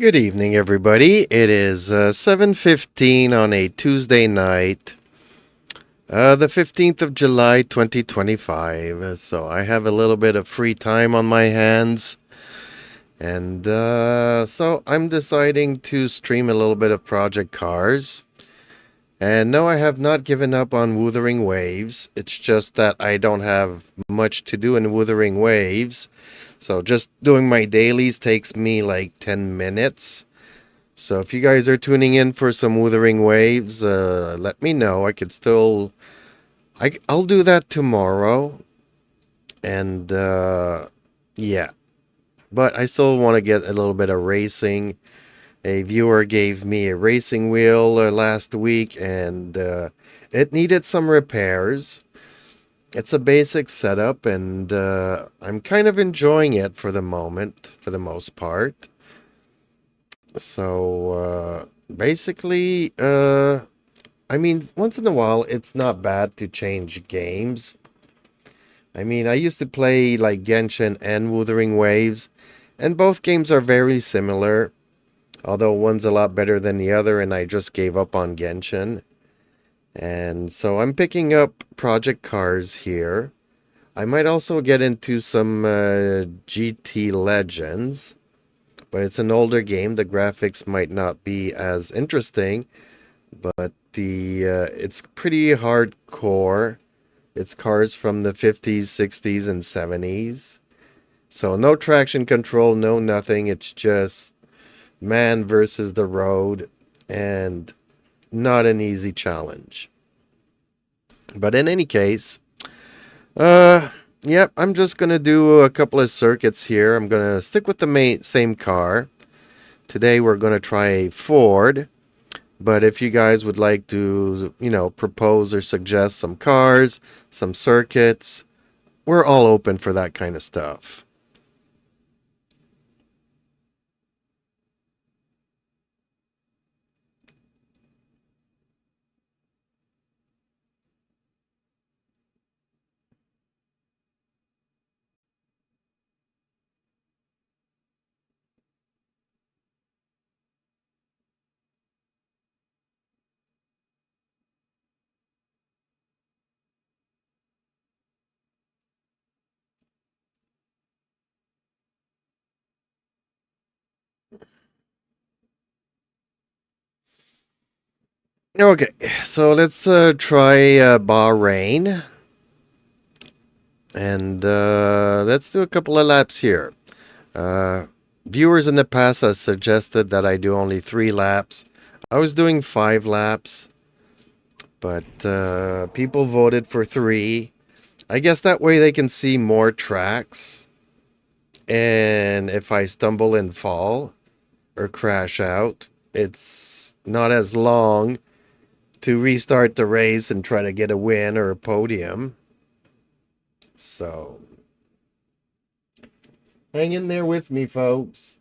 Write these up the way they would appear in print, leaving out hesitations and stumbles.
Good evening, everybody. It is 7:15 on a Tuesday night, the 15th of July, 2025. So I have a little bit of free time on my hands, and so I'm deciding to stream a little bit of Project Cars. And no, I have not given up on Wuthering Waves. It's just that I don't have much to do in Wuthering Waves. So just doing my dailies takes me like 10 minutes. So if you guys are tuning in for some Wuthering Waves, let me know. I could still, I'll do that tomorrow, and yeah. But I still want to get a little bit of racing. A viewer gave me a racing wheel last week, and it needed some repairs. It's a basic setup, and I'm kind of enjoying it for the moment, for the most part. So basically, I mean, once in a while, it's not bad to change games. I mean, I used to play like Genshin and Wuthering Waves, and both games are very similar, although one's a lot better than the other, and I just gave up on Genshin. And so I'm picking up Project Cars here. I might also get into some GT Legends, but it's an older game. The graphics might not be as interesting, but it's pretty hardcore. It's cars from the 50s, 60s, and 70s. So no traction control, no nothing. It's just man versus the road, and not an easy challenge. But in any case, uh, yep, I'm just gonna do a couple of circuits here. I'm gonna stick with the same car. Today we're gonna try a Ford. But if you guys would like to, propose or suggest some cars, some circuits, we're all open for that kind of stuff. Okay, so let's try Bahrain. And let's do a couple of laps here. Uh, Viewers in the past have suggested that I do only 3 laps. I was doing 5 laps, but people voted for 3. I guess that way they can see more tracks. And if I stumble and fall or crash out, it's not as long to restart the race and try to get a win or a podium. So, hang in there with me, folks.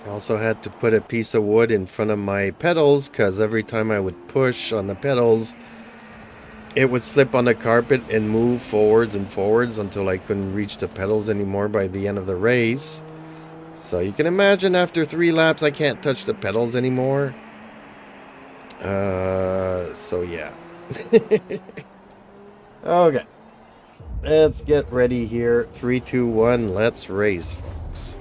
I also had to put a piece of wood in front of my pedals because every time I would push on the pedals, it would slip on the carpet and move forwards and forwards until I couldn't reach the pedals anymore by the end of the race. So you can imagine after 3 laps I can't touch the pedals anymore. So yeah. Okay. Let's get ready here. 3, 2, 1, let's race, folks.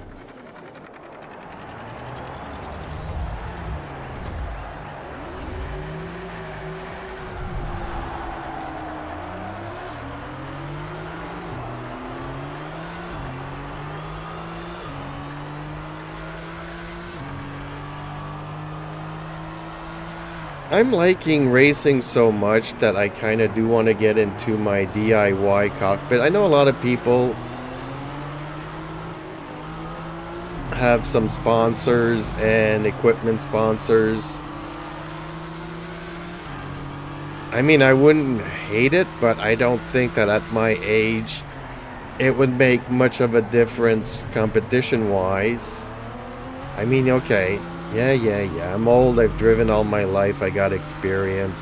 I'm liking racing so much that I kind of do want to get into my DIY cockpit. I know a lot of people have some sponsors and equipment sponsors. I mean, I wouldn't hate it, but I don't think that at my age it would make much of a difference competition-wise. I mean, okay, yeah, I'm old, I've driven all my life, I got experience.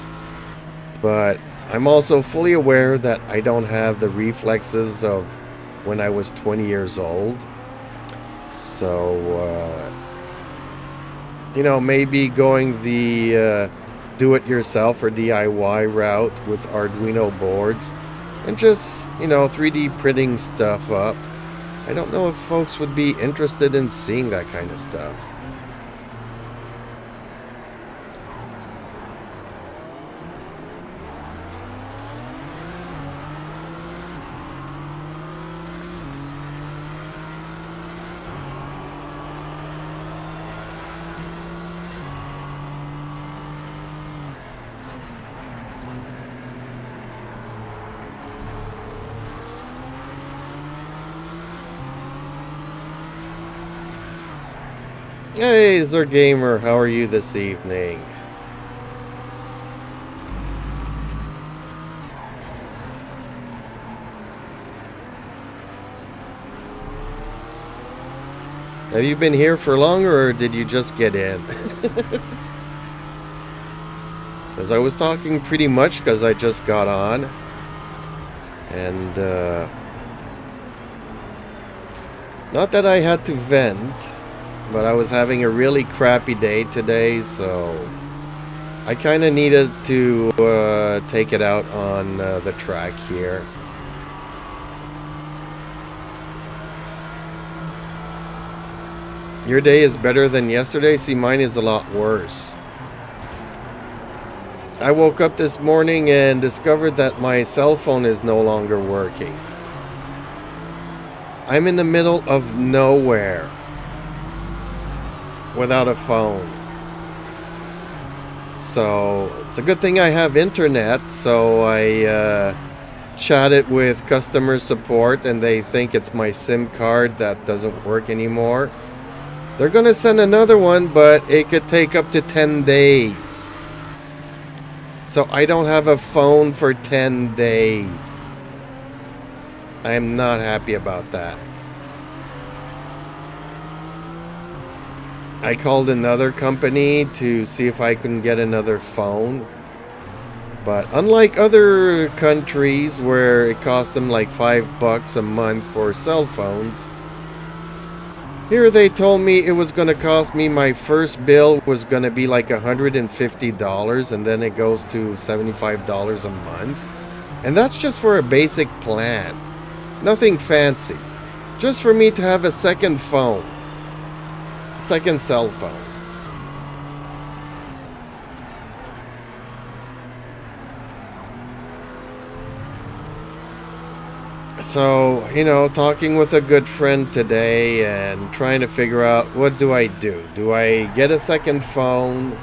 But I'm also fully aware that I don't have the reflexes of when I was 20 years old. So, maybe going the do-it-yourself or DIY route with Arduino boards and just, 3D printing stuff up. I don't know if folks would be interested in seeing that kind of stuff. Hey, Zergamer, how are you this evening? Have you been here for longer, or did you just get in? Because I was talking pretty much because I just got on. And, not that I had to vent, but I was having a really crappy day today, so I kind of needed to take it out on the track here. Your day is better than yesterday? See, mine is a lot worse. I woke up this morning and discovered that my cell phone is no longer working. I'm in the middle of nowhere without a phone. So it's a good thing I have internet, so I chatted with customer support and they think it's my SIM card that doesn't work anymore. They're gonna send another one, but it could take up to 10 days. So I don't have a phone for 10 days. I am not happy about that. I called another company to see if I can get another phone. But unlike other countries where it cost them like $5 a month for cell phones, here they told me it was going to cost me, my first bill was going to be like $150, and then it goes to $75 a month. And that's just for a basic plan. Nothing fancy. Just for me to have a second phone. Second cell phone. So, talking with a good friend today and trying to figure out, what do I do? Do I get a second phone?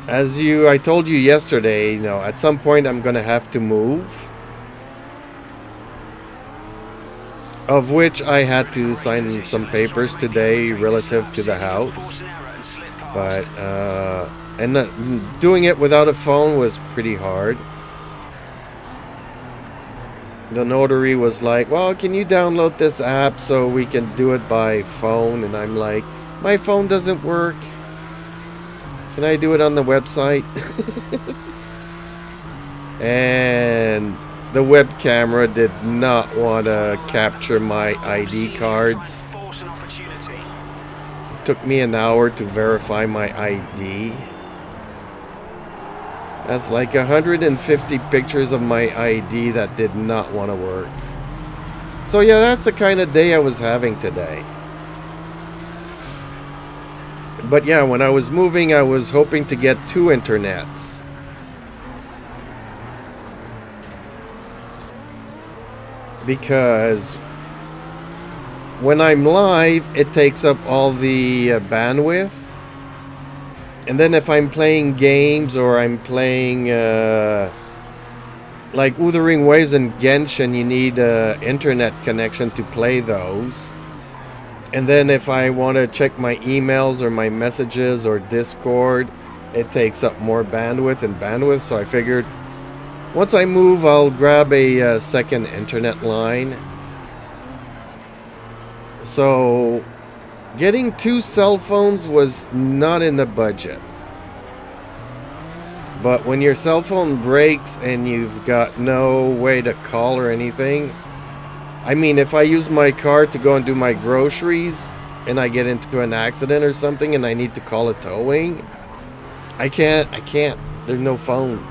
I told you yesterday, at some point I'm going to have to move. Of which I had to sign some papers today relative to the house. But, doing it without a phone was pretty hard. The notary was like, well, can you download this app so we can do it by phone? And I'm like, my phone doesn't work. Can I do it on the website? And the web camera did not want to capture my ID cards. It took me an hour to verify my ID. That's like 150 pictures of my ID that did not want to work. So yeah, that's the kind of day I was having today. But yeah, when I was moving, I was hoping to get 2 internets. Because when I'm live, it takes up all the bandwidth. And then if I'm playing games or I'm playing like Wuthering Waves and Genshin, you need a internet connection to play those. And then if I want to check my emails or my messages or Discord, it takes up more bandwidth. So I figured once I move, I'll grab a second internet line. So getting 2 cell phones was not in the budget. But when your cell phone breaks and you've got no way to call or anything, I mean, if I use my car to go and do my groceries and I get into an accident or something and I need to call a towing, I can't. There's no phone.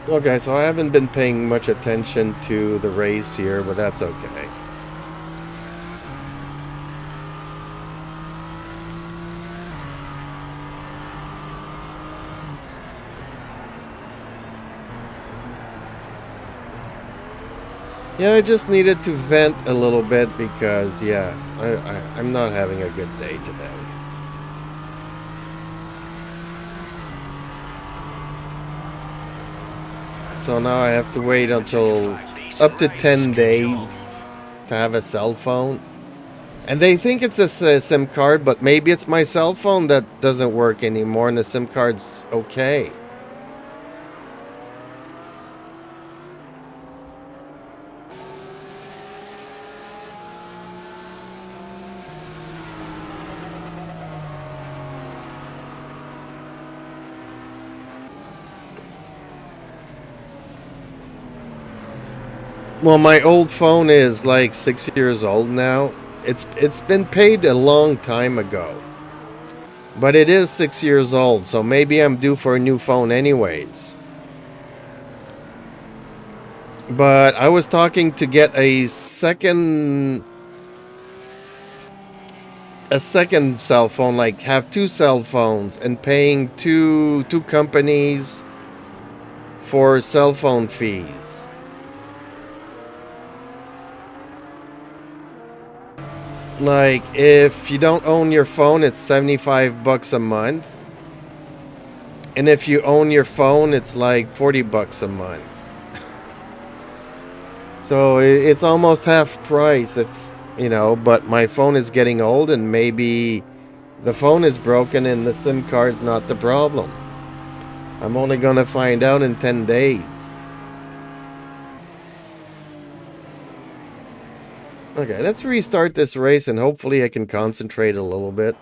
Okay, so I haven't been paying much attention to the race here, but that's okay. Yeah, I just needed to vent a little bit because, yeah, I'm not having a good day today. So now I have to wait until up to 10 days to have a cell phone. And they think it's a SIM card, but maybe it's my cell phone that doesn't work anymore and the SIM card's okay. Well, my old phone is like 6 years old now. It's been paid a long time ago. But it is 6 years old, so maybe I'm due for a new phone anyways. But I was talking to get a second cell phone, like have 2 cell phones and paying two companies for cell phone fees. Like, if you don't own your phone, it's $75 a month. And if you own your phone, it's like $40 a month. So it's almost half price if, but my phone is getting old and maybe the phone is broken and the SIM card's not the problem. I'm only gonna find out in 10 days. Okay, let's restart this race and hopefully I can concentrate a little bit.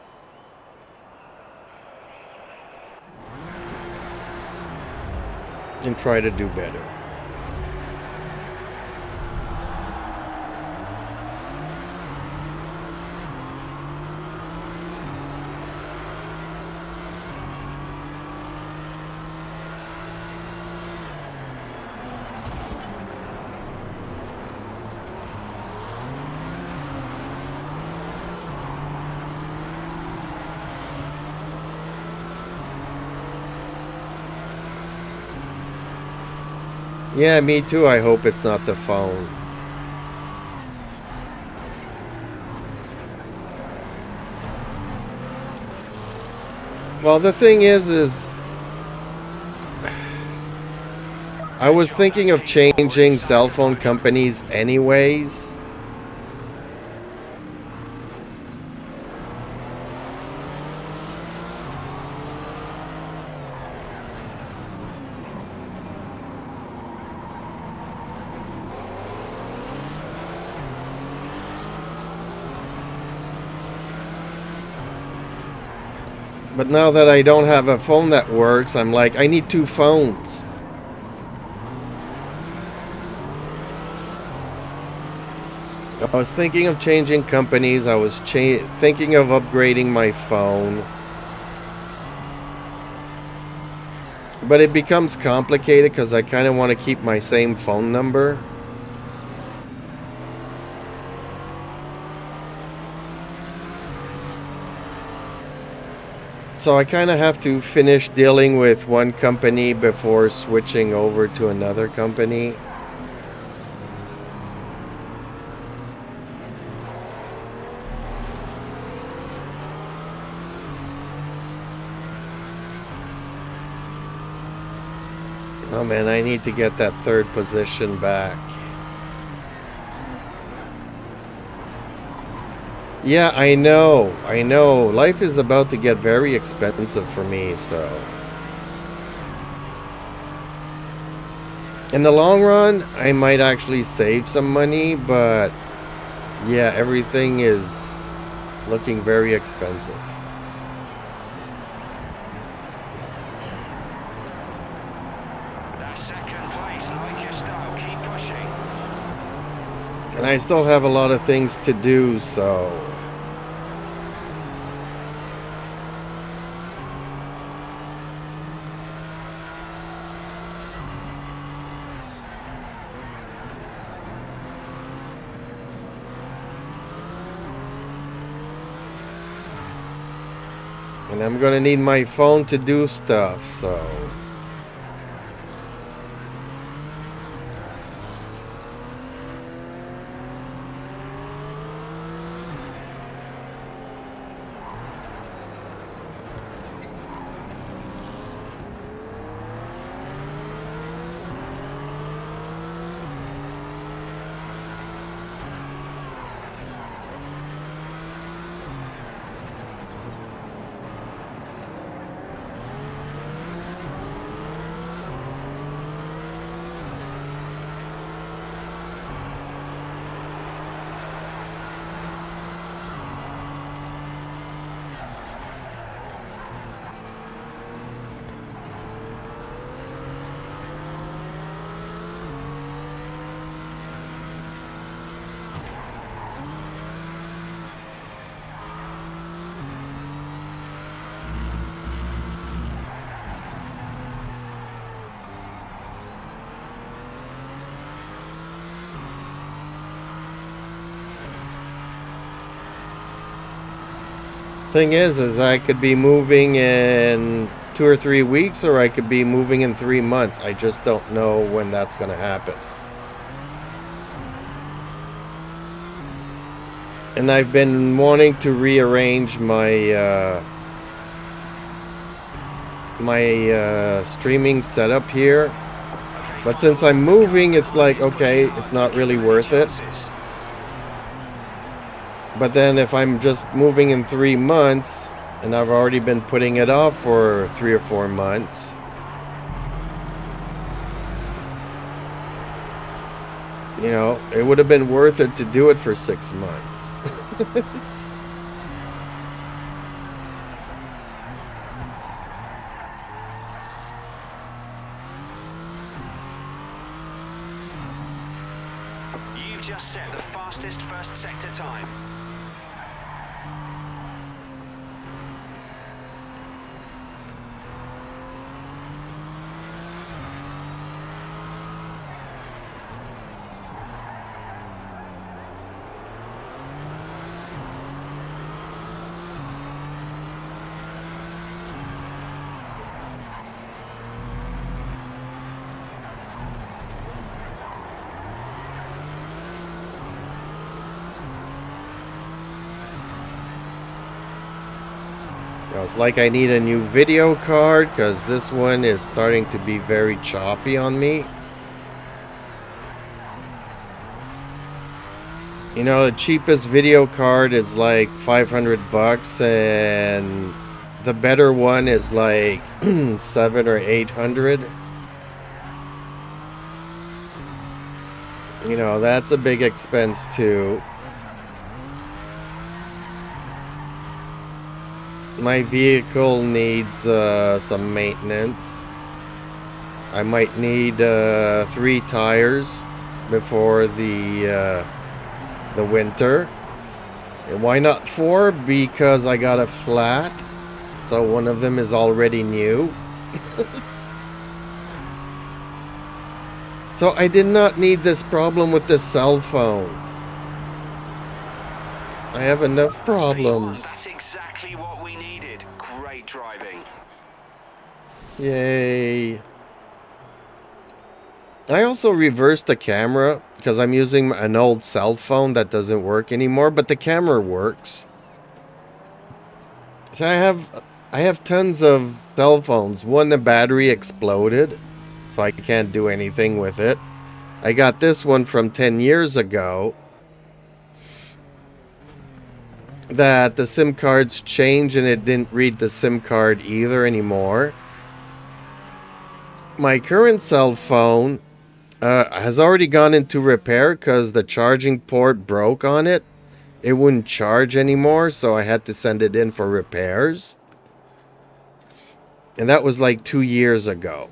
And try to do better. Yeah, me too. I hope it's not the phone. Well, the thing is I was thinking of changing cell phone companies anyways. But now that I don't have a phone that works, I'm like, I need 2 phones. I was thinking of changing companies. I was thinking of upgrading my phone. But it becomes complicated because I kind of want to keep my same phone number. So I kind of have to finish dealing with one company before switching over to another company. Oh man, I need to get that third position back. Yeah, I know. I know. Life is about to get very expensive for me, so. In the long run, I might actually save some money, but yeah, everything is looking very expensive. That second place, like your style, keep pushing. And I still have a lot of things to do, so. And I'm gonna need my phone to do stuff, so. Thing is I could be moving in 2 or 3 weeks, or I could be moving in 3 months. I just don't know when that's gonna happen. And I've been wanting to rearrange my streaming setup here, but since I'm moving, it's like, okay, it's not really worth it. But then if I'm just moving in 3 months, and I've already been putting it off for 3 or 4 months, you know, it would have been worth it to do it for 6 months. You've just set the fastest first sector time. It's like I need a new video card, because this one is starting to be very choppy on me. You know, the cheapest video card is like 500 bucks, and the better one is like 700 or 800. You know, that's a big expense too. My vehicle needs some maintenance. I might need 3 tires before the winter. And why not 4? Because I got a flat, so one of them is already new. So I did not need this problem with the cell phone. I have enough That's problems. P1. That's exactly what we needed. Great driving. Yay. I also reversed the camera because I'm using an old cell phone that doesn't work anymore, but the camera works. So I have tons of cell phones. One, the battery exploded, so I can't do anything with it. I got this one from 10 years ago that the SIM cards changed and it didn't read the SIM card either anymore. My current cell phone has already gone into repair because the charging port broke on it. It wouldn't charge anymore, so I had to send it in for repairs. And that was like 2 years ago.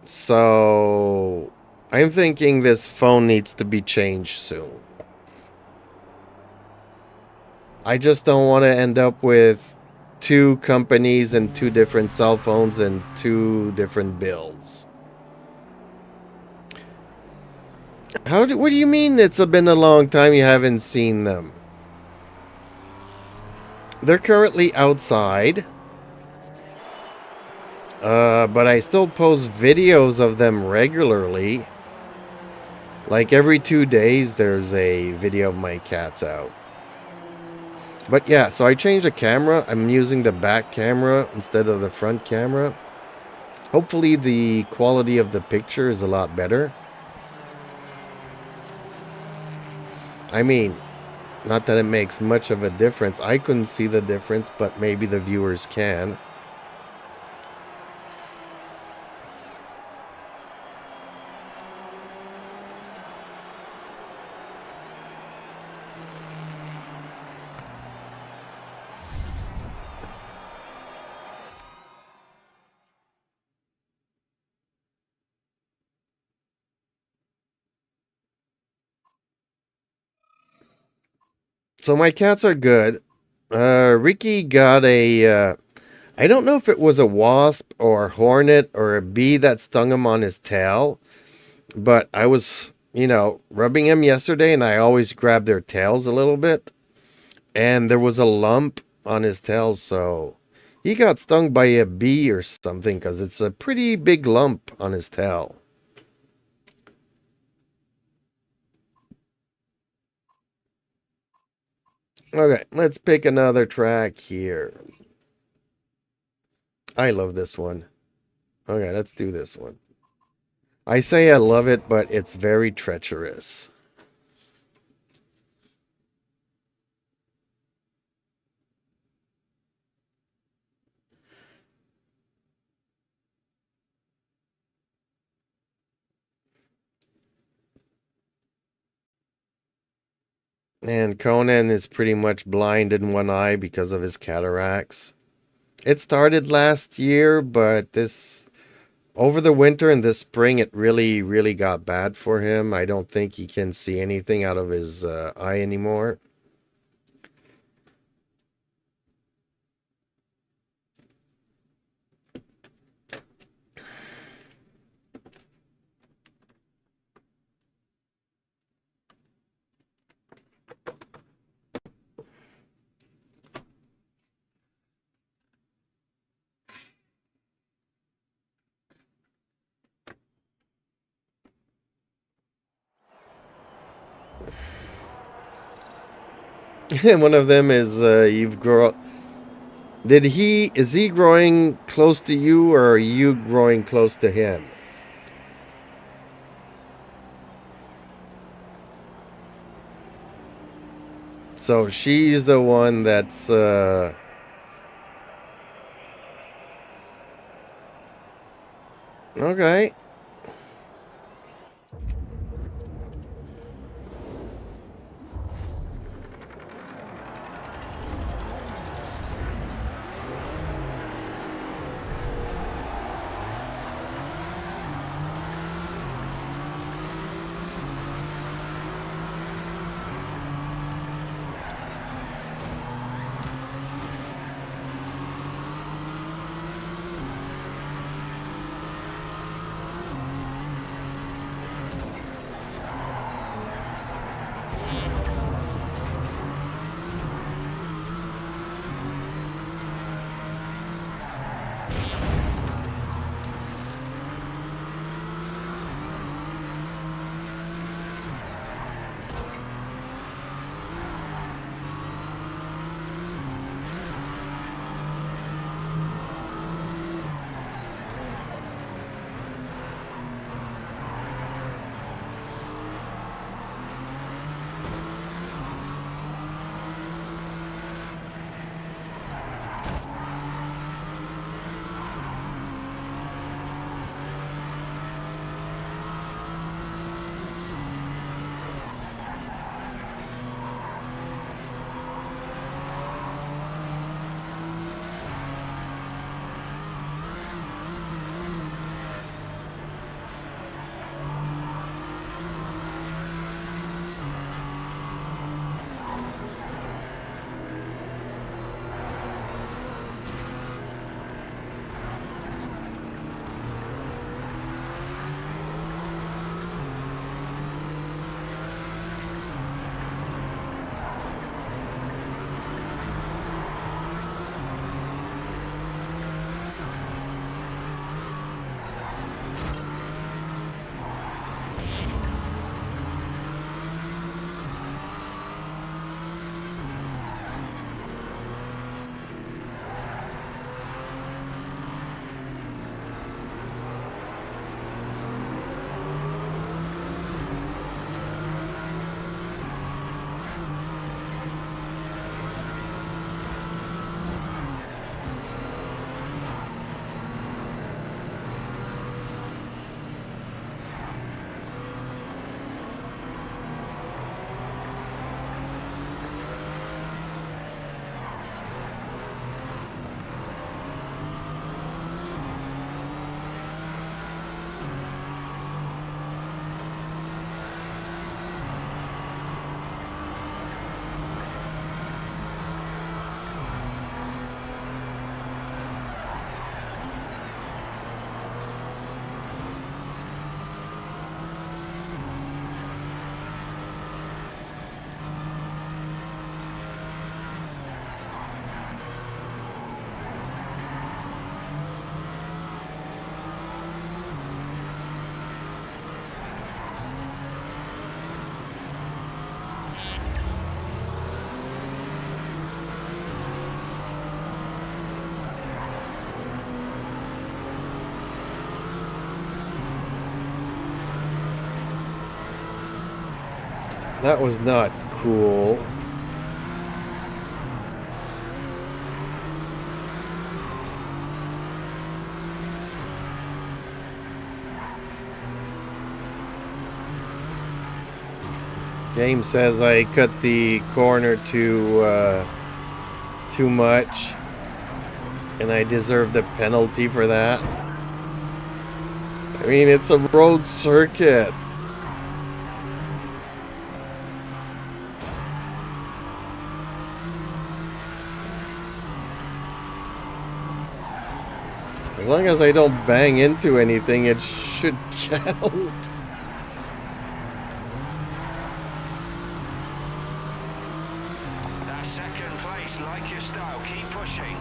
So I'm thinking this phone needs to be changed soon. I just don't want to end up with two companies and two different cell phones and two different bills. What do you mean it's been a long time you haven't seen them? They're currently outside. But I still post videos of them regularly. Like every 2 days there's a video of my cats out. But yeah, so I changed the camera. I'm using the back camera instead of the front camera. Hopefully the quality of the picture is a lot better. I mean, not that it makes much of a difference. I couldn't see the difference, but maybe the viewers can. So my cats are good. Ricky got I don't know if it was a wasp or a hornet or a bee that stung him on his tail, but I was, rubbing him yesterday and I always grab their tails a little bit. And there was a lump on his tail, so he got stung by a bee or something because it's a pretty big lump on his tail. Okay, let's pick another track here. I love this one. Okay, let's do this one. I say I love it, but it's very treacherous. And Conan is pretty much blind in one eye because of his cataracts. It started last year, but over the winter and this spring, it really, really got bad for him. I don't think he can see anything out of his eye anymore. And one of them is you've grown. Is he growing close to you or are you growing close to him? So she's the one that's okay. That was not cool. Game says I cut the corner too much, and I deserve the penalty for that. I mean, it's a road circuit. As long as I don't bang into anything, it should count. That's second place, like your style. Keep pushing.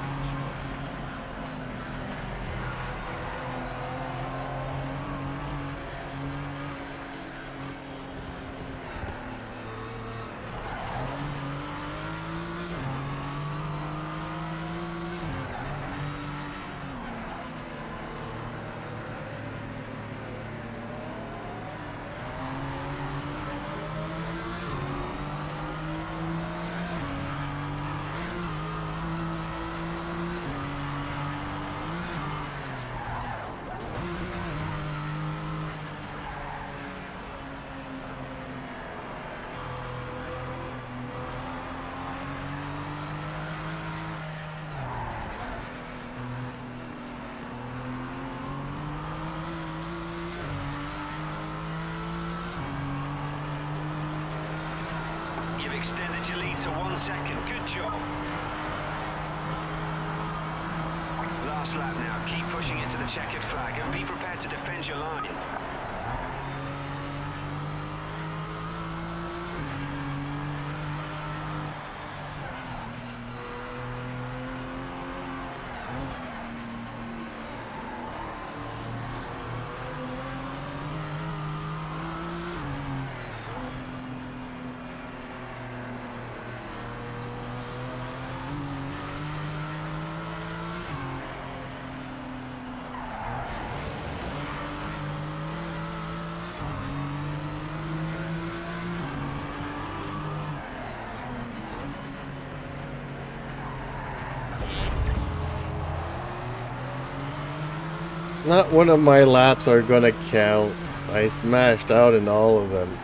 You've extended your lead to 1 second. Good job. Last lap now. Keep pushing it to the checkered flag and be prepared to defend your line. Not one of my laps are gonna count. I smashed out in all of them.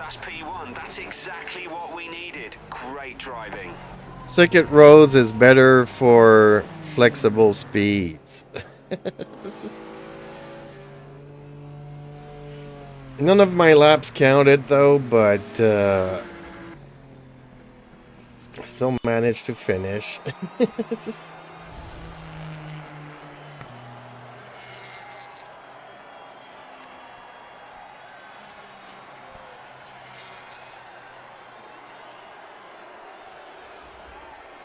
That's P1. That's exactly what we needed. Great driving. Circuit roads is better for flexible speeds. None of my laps counted though, but I still managed to finish.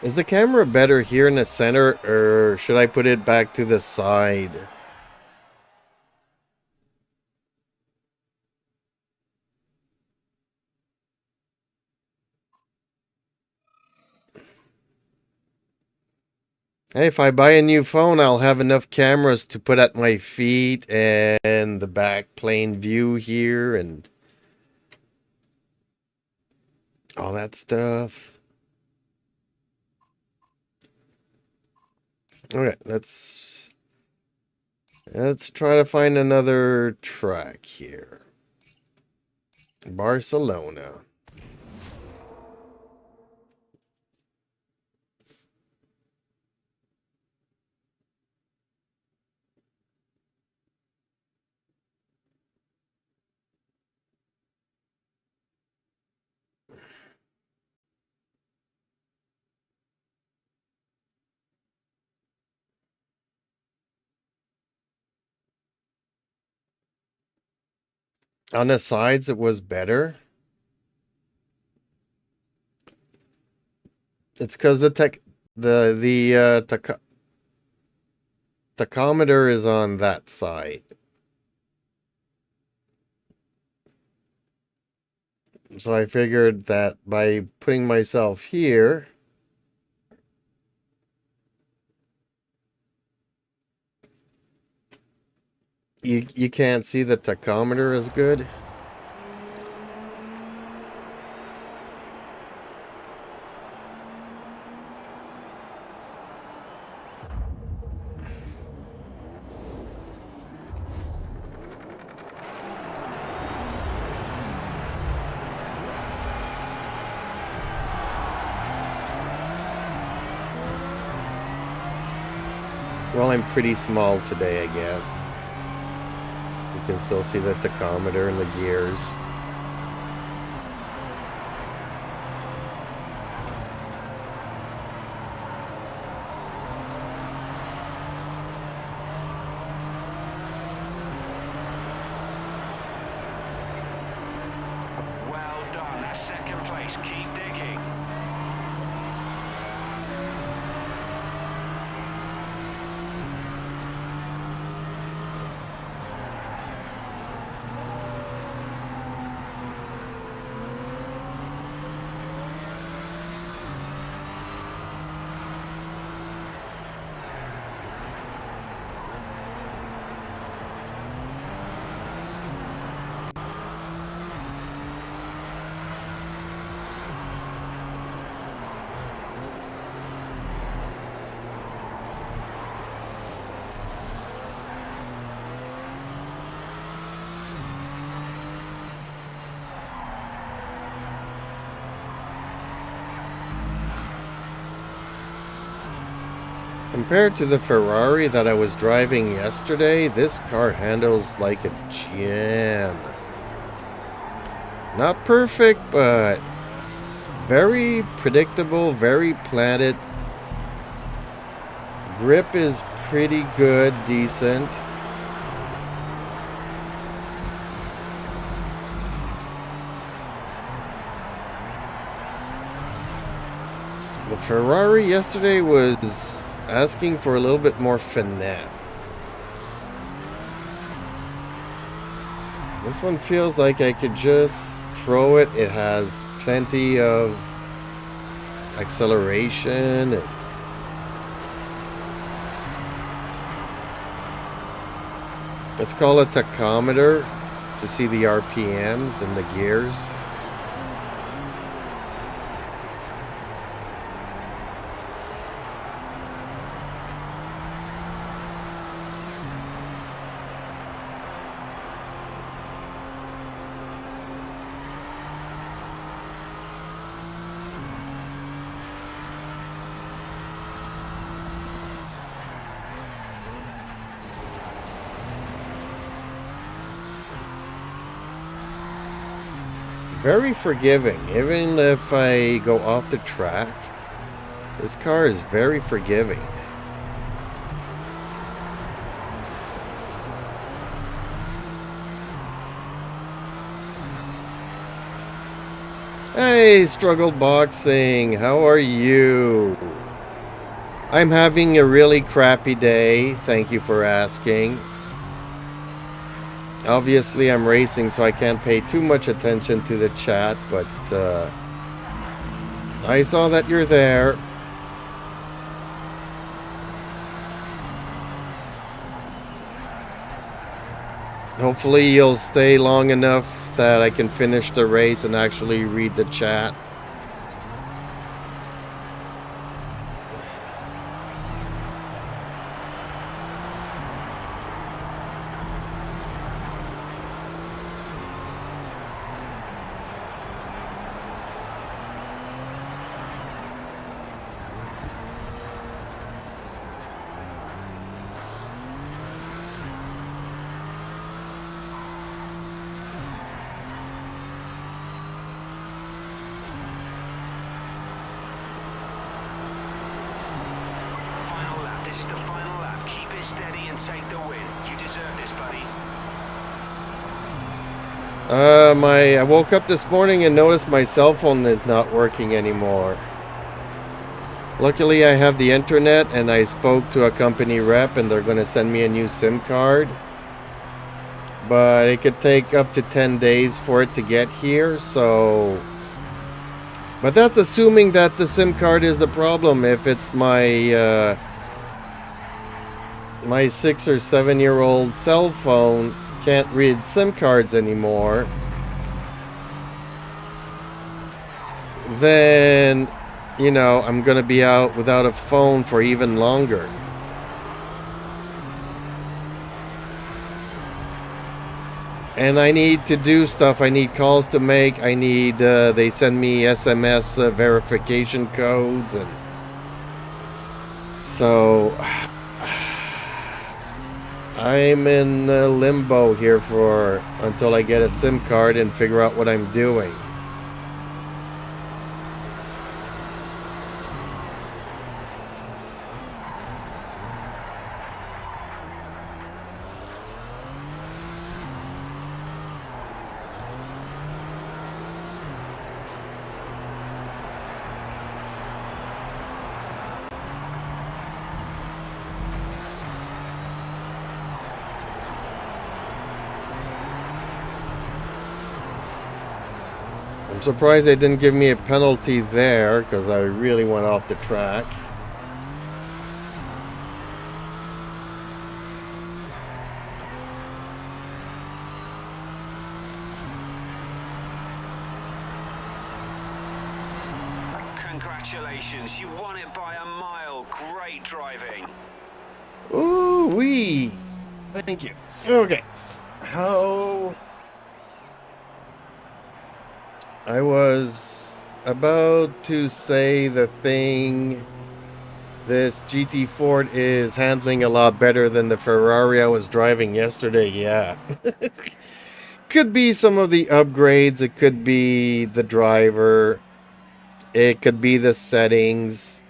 Is the camera better here in the center, or should I put it back to the side? Hey, if I buy a new phone, I'll have enough cameras to put at my feet and the back plane view here and all that stuff. Okay, let's try to find another track here. Barcelona. On the sides, it was better. It's because the tachometer is on that side. So I figured that by putting myself here, you can't see the tachometer as good. Well, I'm pretty small today, I guess. You can still see the tachometer and the gears. Well done. That's second place. Keep digging. Compared to the Ferrari that I was driving yesterday, this car handles like a gem. Not perfect, but very predictable, very planted. Grip is pretty good, decent. The Ferrari yesterday was asking for a little bit more finesse. This one feels like I could just throw it. It has plenty of acceleration. Let's call it tachometer to see the RPMs and the gears. Very forgiving. Even if I go off the track, this car is very forgiving. Hey, Struggled Boxing, how are you? I'm having a really crappy day, thank you for asking. Obviously, I'm racing, so I can't pay too much attention to the chat, but I saw that you're there. Hopefully, you'll stay long enough that I can finish the race and actually read the chat. Final lap. This is the final lap. Keep it steady and take the win. You deserve this, buddy. I woke up this morning and noticed my cell phone is not working anymore. Luckily, I have the internet, and I spoke to a company rep, and they're going to send me a new SIM card. But it could take up to 10 days for it to get here, so... But that's assuming that the SIM card is the problem. If it's my 6 or 7 year old cell phone can't read SIM cards anymore, then, you know, I'm gonna be out without a phone for even longer. And I need to do stuff. I need calls to make. I need, they send me SMS verification codes. And so I'm in limbo here until I get a SIM card and figure out what I'm doing. I'm surprised they didn't give me a penalty there, because I really went off the track. Congratulations, you won it by a mile. Great driving. Ooh wee! Thank you. Okay. How... I was about to say the thing. This GT Ford is handling a lot better than the Ferrari I was driving yesterday. Yeah. Could be some of the upgrades. It could be the driver. It could be the settings.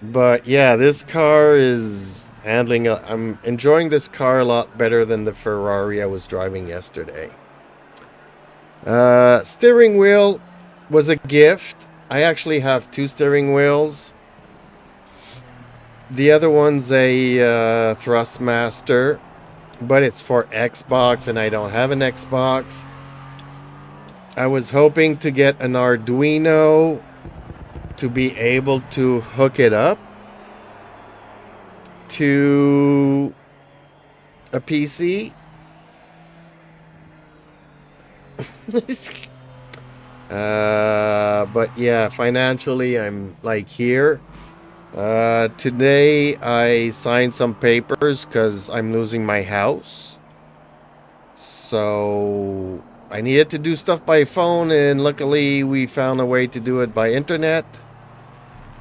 But yeah, this car is handling... I'm enjoying this car a lot better than the Ferrari I was driving yesterday. Steering wheel was a gift. I actually have 2 steering wheels. The other one's a Thrustmaster, but it's for Xbox, and I don't have an Xbox. I was hoping to get an Arduino to be able to hook it up to a PC. But yeah, financially I'm like here. Today I signed some papers because I'm losing my house. So I needed to do stuff by phone, and luckily we found a way to do it by internet.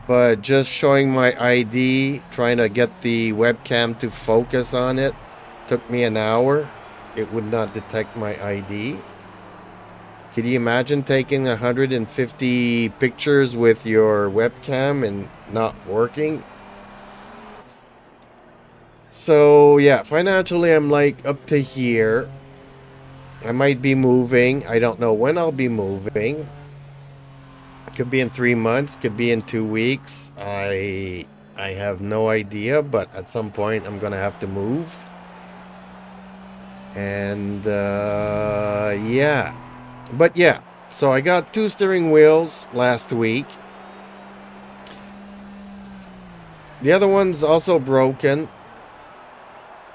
But just showing my ID, trying to get the webcam to focus on it, took me an hour. It would not detect my ID. Can you imagine taking 150 pictures with your webcam and not working? So yeah, financially I'm like up to here. I might be moving. I don't know when I'll be moving. Could be in 3 months, could be in 2 weeks. I have no idea, but at some point I'm gonna have to move. And yeah. But yeah, so I got 2 steering wheels last week. The other one's also broken.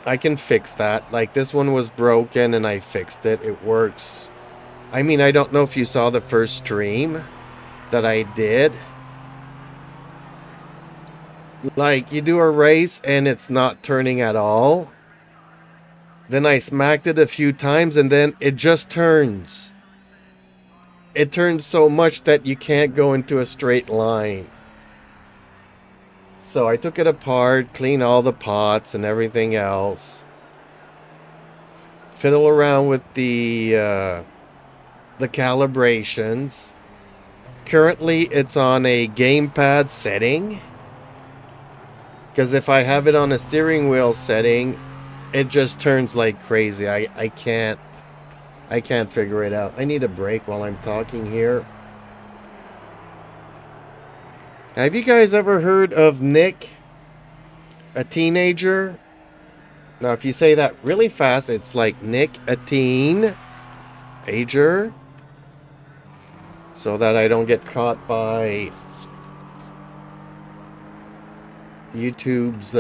I can fix that. Like, this one was broken and I fixed it. It works. I mean, I don't know if you saw the first stream that I did. Like, you do a race and it's not turning at all. Then I smacked it a few times and then it just turns. It turns so much that you can't go into a straight line. So I took it apart, cleaned all the pots and everything else. Fiddle around with the calibrations. Currently, it's on a gamepad setting. Because if I have it on a steering wheel setting, it just turns like crazy. I can't figure it out. I need a break while I'm talking here. Have you guys ever heard of Nick, a teenager? Now, if you say that really fast, it's like Nick, a teenager. So that I don't get caught by YouTube's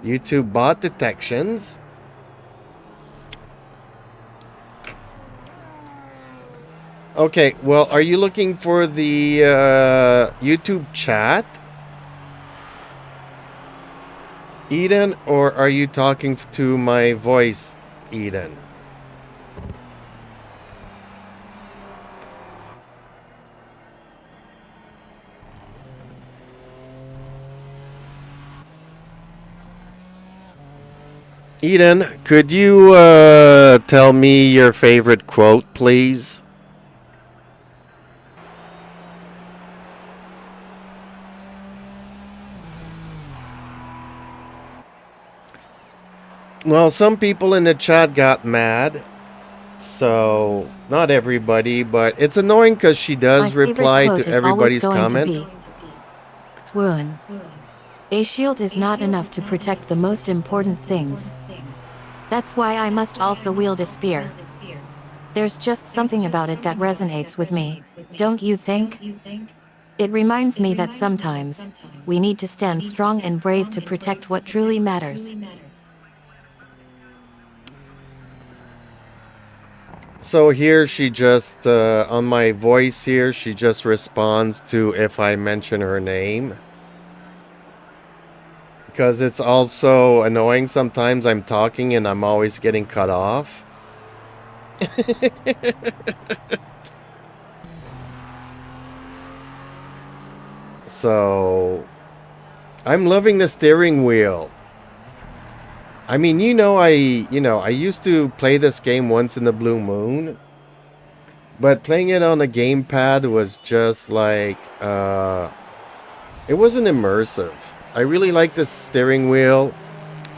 YouTube bot detections. Okay, well, are you looking for the YouTube chat, Eden, or are you talking to my voice, Eden? Eden, could you tell me your favorite quote, please? Well, some people in the chat got mad. So, not everybody, but it's annoying because she does reply to everybody's comment. Swoon. A shield is not enough to protect the most important things. That's why I must also wield a spear. There's just something about it that resonates with me, don't you think? It reminds me that sometimes, we need to stand strong and brave to protect what truly matters. So here she just, on my voice here, she just responds to if I mention her name. Because it's also annoying sometimes I'm talking and I'm always getting cut off. So, I'm loving the steering wheel. I mean, I used to play this game once in the blue moon, but playing it on a gamepad was just like, it wasn't immersive. I really like the steering wheel,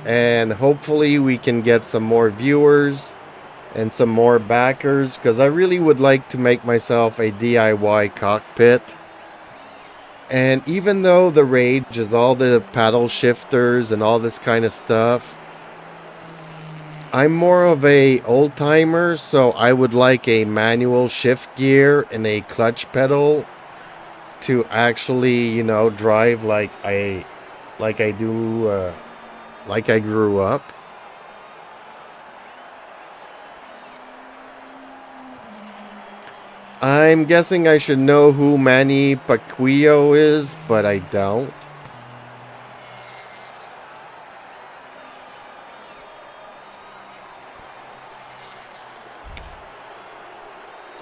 and hopefully we can get some more viewers and some more backers, because I really would like to make myself a DIY cockpit. And even though the rage is all the paddle shifters and all this kind of stuff, I'm more of a old timer, so I would like a manual shift gear and a clutch pedal to actually, drive like I do, like I grew up. I'm guessing I should know who Manny Pacquiao is, but I don't.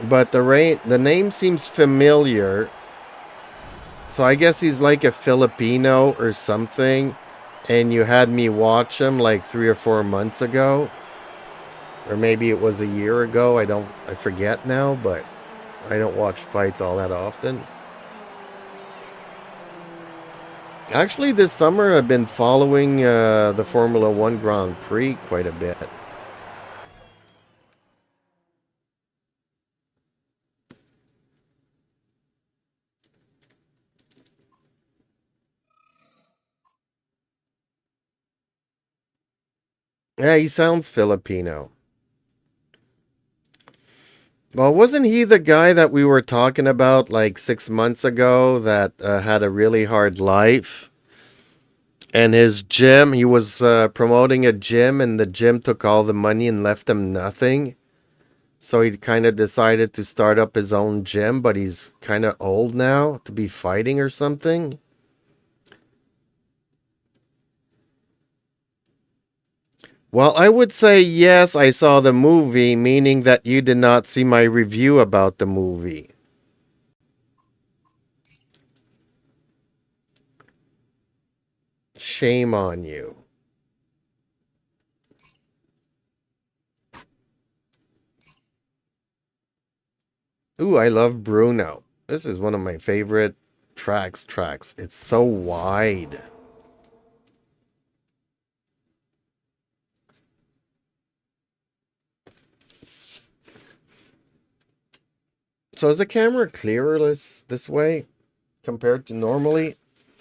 But the name seems familiar. So I guess he's like a Filipino or something. And you had me watch him like 3 or 4 months ago. Or maybe it was a year ago. I forget now, but I don't watch fights all that often. Actually, this summer I've been following the Formula 1 Grand Prix quite a bit. Yeah, he sounds Filipino. Well, wasn't he the guy that we were talking about like 6 months ago that had a really hard life? And his gym, he was promoting a gym, and the gym took all the money and left him nothing. So he kind of decided to start up his own gym, but he's kind of old now to be fighting or something. Well, I would say yes, I saw the movie, meaning that you did not see my review about the movie. Shame on you. Ooh, I love Bruno. This is one of my favorite tracks. It's so wide. So is the camera clearer this way compared to normally?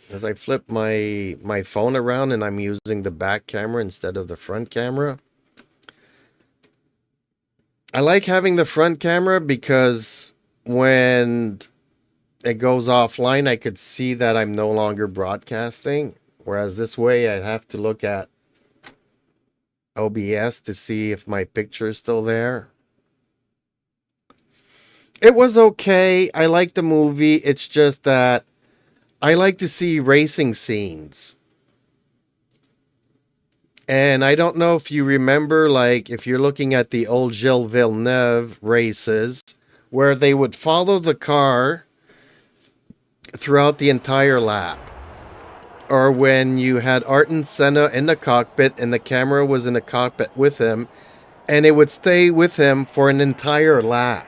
As I flip my phone around and I'm using the back camera instead of the front camera. I like having the front camera because when it goes offline, I could see that I'm no longer broadcasting. Whereas this way, I'd have to look at OBS to see if my picture is still there. It was okay. I like the movie. It's just that I like to see racing scenes. And I don't know if you remember, like, if you're looking at the old Gilles Villeneuve races, where they would follow the car throughout the entire lap. Or when you had Ayrton Senna in the cockpit and the camera was in the cockpit with him, and it would stay with him for an entire lap.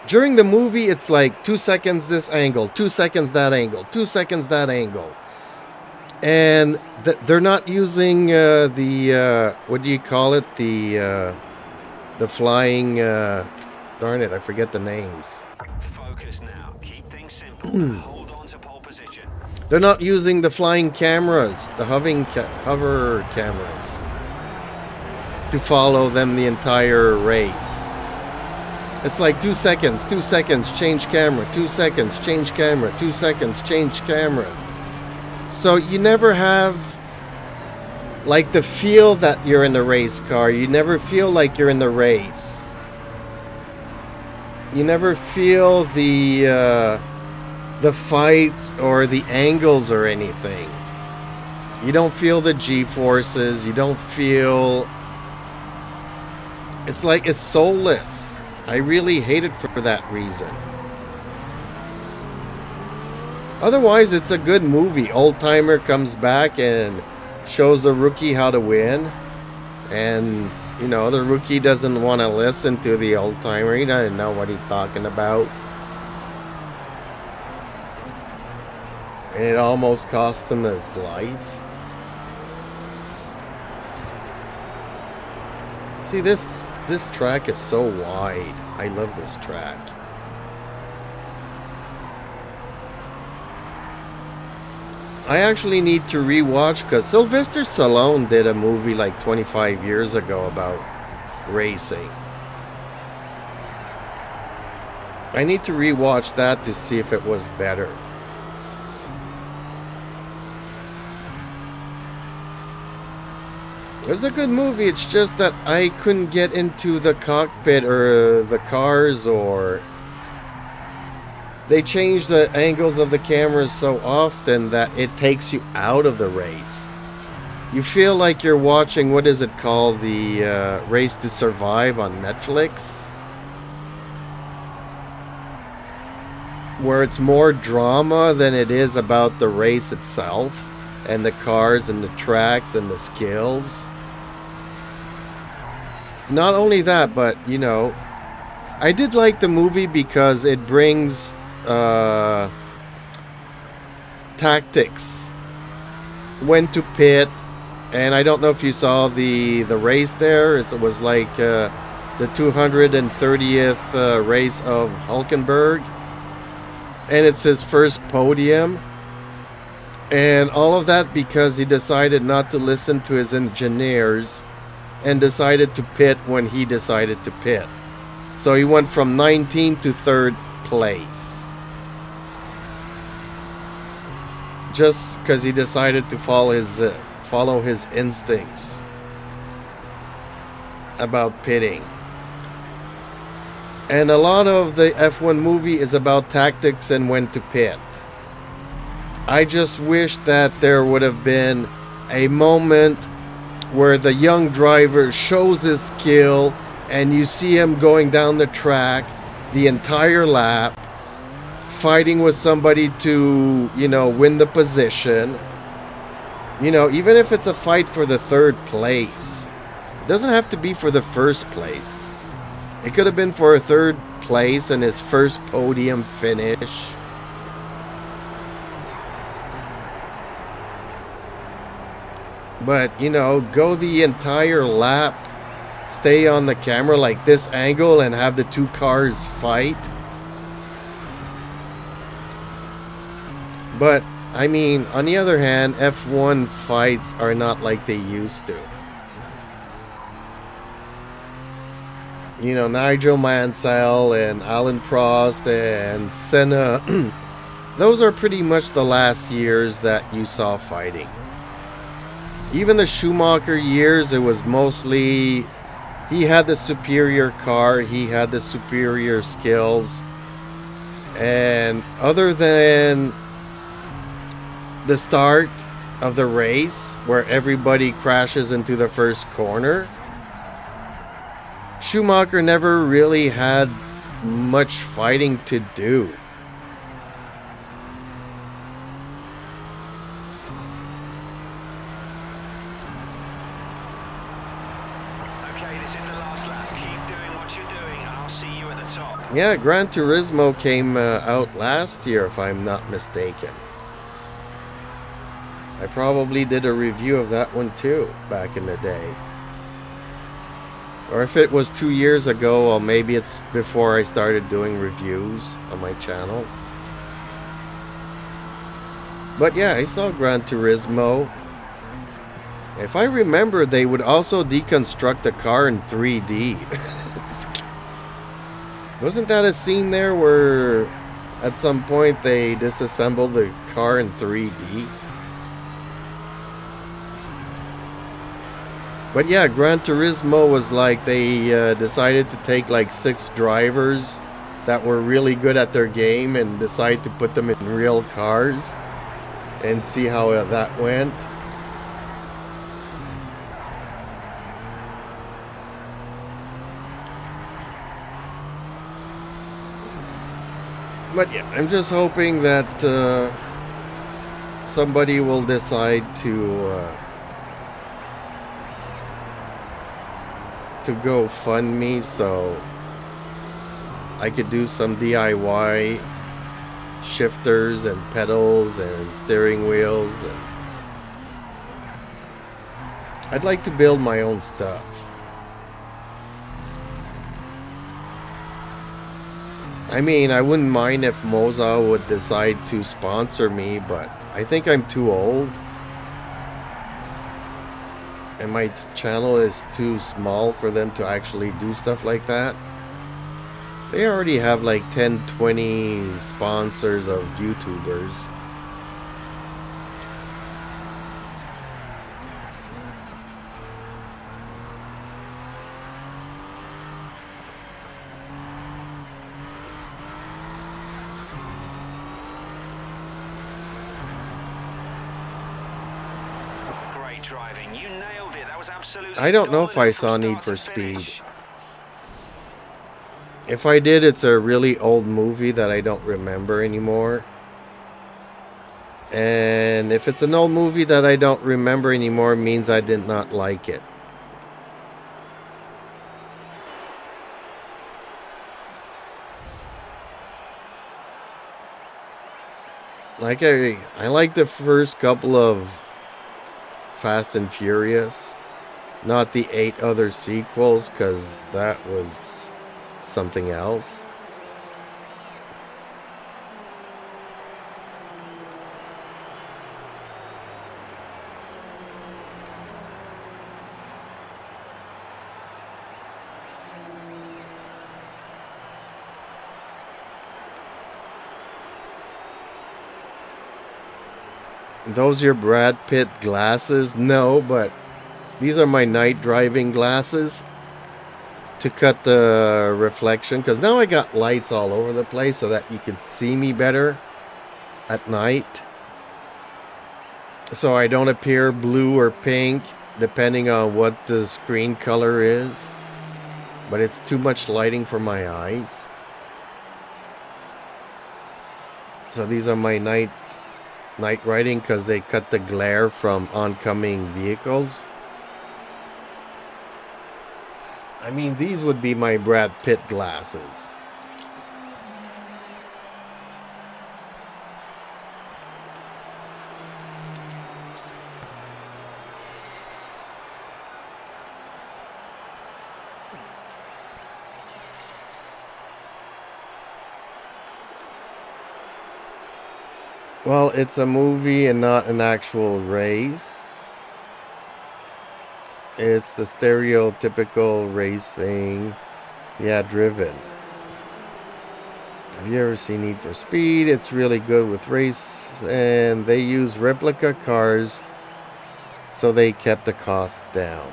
During the movie, it's like 2 seconds this angle, 2 seconds that angle, 2 seconds that angle. And they're not using the, what do you call it? The flying, darn it, I forget the names. Focus now. Keep things simple. Hold on to pole position. They're not using the flying cameras, the hover cameras, to follow them the entire race. It's like 2 seconds, 2 seconds, change camera, 2 seconds, change camera, 2 seconds, change cameras. So you never have like the feel that you're in a race car. You never feel like you're in the race. You never feel the fight or the angles or anything. You don't feel the G-forces. You don't feel... It's like it's soulless. I really hate it for that reason. Otherwise, it's a good movie. Old Timer comes back and shows the rookie how to win. And, you know, the rookie doesn't want to listen to the old timer. He doesn't know what he's talking about. And it almost cost him his life. See, this track is so wide. I love this track. I actually need to rewatch because Sylvester Stallone did a movie like 25 years ago about racing. I need to rewatch that to see if it was better. It was a good movie, it's just that I couldn't get into the cockpit or the cars, or they change the angles of the cameras so often that it takes you out of the race. You feel like you're watching, what is it called, the Race to Survive on Netflix, where it's more drama than it is about the race itself and the cars and the tracks and the skills. Not only that, but, you know, I did like the movie because it brings tactics, when to pit, and I don't know if you saw the race there. It was like the 230th race of Hulkenberg, and it's his first podium. And all of that because he decided not to listen to his engineers and decided to pit when he decided to pit. So he went from 19th to 3rd place. Just because he decided to follow his instincts about pitting. And a lot of the F1 movie is about tactics and when to pit. I just wish that there would have been a moment where the young driver shows his skill and you see him going down the track the entire lap, fighting with somebody to, win the position. Even if it's a fight for the 3rd place, it doesn't have to be for the 1st place. It could have been for a 3rd place and his first podium finish. But, go the entire lap, stay on the camera like this angle and have the 2 cars fight. But, I mean, on the other hand, F1 fights are not like they used to. Nigel Mansell and Alan Prost and Senna, those are pretty much the last years that you saw fighting. Even the Schumacher years, it was mostly he had the superior car, he had the superior skills, and other than the start of the race where everybody crashes into the first corner, Schumacher never really had much fighting to do. Okay, this is the last lap. Keep doing what you're doing, and I'll see you at the top. Yeah, Gran Turismo came out last year, if I'm not mistaken. I probably did a review of that one too, back in the day. Or if it was 2 years ago, or maybe it's before I started doing reviews on my channel. But yeah, I saw Gran Turismo. If I remember, they would also deconstruct the car in 3D. Wasn't that a scene there where at some point they disassembled the car in 3D? But yeah, Gran Turismo was like they decided to take like 6 drivers that were really good at their game and decide to put them in real cars and see how that went. But yeah, I'm just hoping that somebody will decide to go fund me so I could do some DIY shifters and pedals and steering wheels. And I'd like to build my own stuff. I mean, I wouldn't mind if Moza would decide to sponsor me, but I think I'm too old. And my channel is too small for them to actually do stuff like that. They already have like 10, 20 sponsors of YouTubers. Driving, you nailed it. That was absolutely. I don't know if I saw Need for Speed. If I did, it's a really old movie that I don't remember anymore. And if it's an old movie that I don't remember anymore, it means I did not like it. Like I like the first couple of Fast and Furious, not the 8 other sequels, because that was something else. Those your Brad Pitt glasses? No, but these are my night driving glasses to cut the reflection, because now I got lights all over the place so that you can see me better at night, so I don't appear blue or pink depending on what the screen color is, but it's too much lighting for my eyes. So these are my night riding, because they cut the glare from oncoming vehicles. I mean, these would be my Brad Pitt glasses. Well, it's a movie and not an actual race. It's the stereotypical racing. Yeah, driven. Have you ever seen Need for Speed? It's really good with race, and they use replica cars, so they kept the cost down.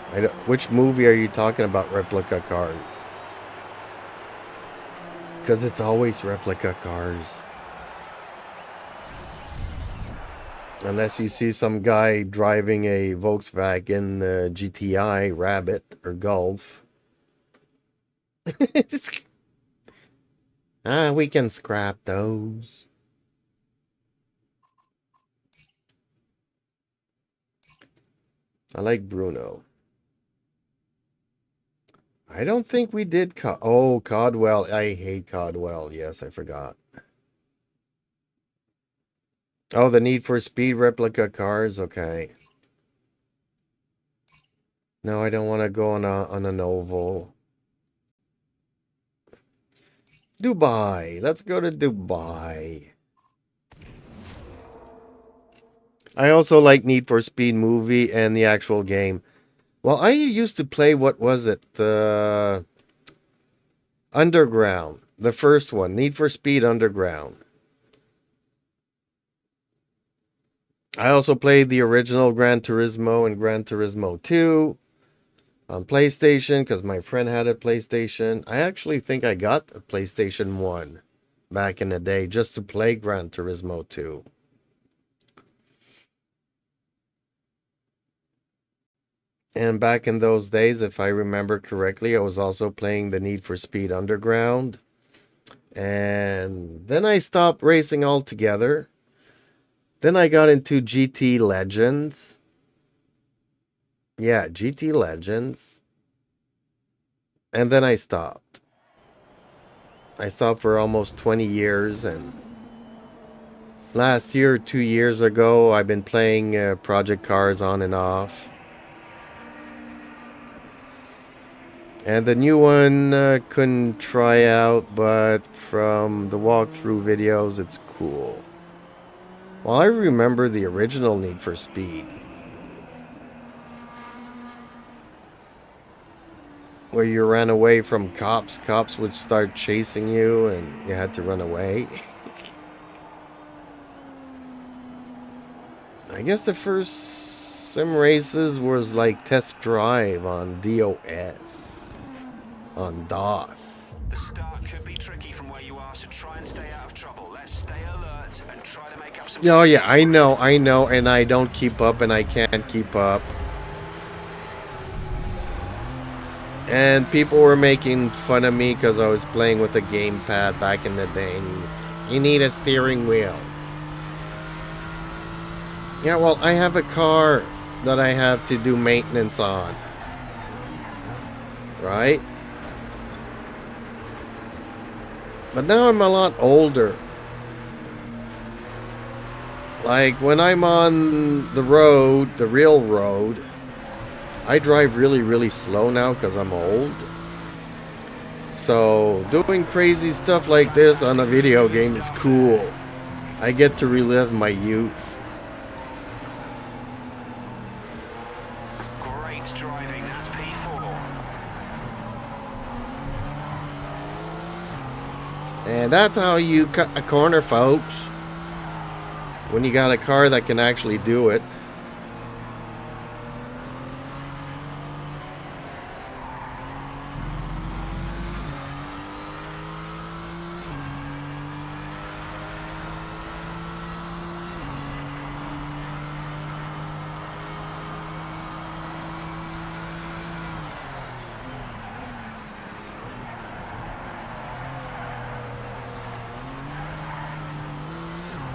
Which movie are you talking about, replica cars? Because it's always replica cars. Unless you see some guy driving a Volkswagen GTI Rabbit or Golf. We can scrap those. I like Bruno. I don't think we did Codwell. I hate Codwell. Yes, I forgot. Oh, the Need for Speed replica cars. Okay. No, I don't want to go on an oval. Dubai. Let's go to Dubai. I also like Need for Speed movie and the actual game. Well, I used to play, what was it? Underground. The first one. Need for Speed Underground. I also played the original Gran Turismo and Gran Turismo 2 on PlayStation, because my friend had a PlayStation. I actually think I got a PlayStation 1 back in the day just to play Gran Turismo 2. And back in those days, if I remember correctly, I was also playing the Need for Speed Underground. And then I stopped racing altogether. Then I got into GT Legends. Yeah, GT Legends. And then I stopped. I stopped for almost 20 years, and last year, 2 years ago, I've been playing Project Cars on and off. And the new one couldn't try out, but from the walkthrough videos, it's cool. Well, I remember the original Need for Speed, where you ran away from cops. Cops would start chasing you, and you had to run away. I guess the first sim races was like Test Drive on DOS. On DOS. The start could be tricky from where you are, so try and stay out of trouble. Let's stay alert and try to make up some... Oh yeah, I know, and I don't keep up, and I can't keep up. And people were making fun of me because I was playing with a gamepad back in the day, and you need a steering wheel. Yeah, well, I have a car that I have to do maintenance on. Right? But now I'm a lot older. Like, when I'm on the road, the real road, I drive really, really slow now because I'm old. So, doing crazy stuff like this on a video game is cool. I get to relive my youth. Great driving, that's P4. And that's how you cut a corner, folks. when you got a car that can actually do it.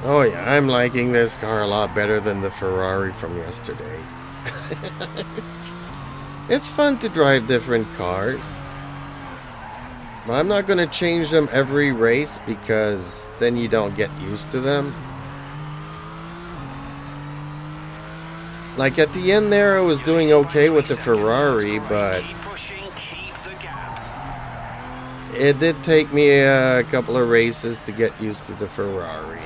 Oh yeah, I'm liking this car a lot better than the Ferrari from yesterday. It's fun to drive different cars. But I'm not going to change them every race because then you don't get used to them. Like at the end there, I was doing okay with the Ferrari, but Keep pushing, keep the gap. it did take me a couple of races to get used to the Ferrari.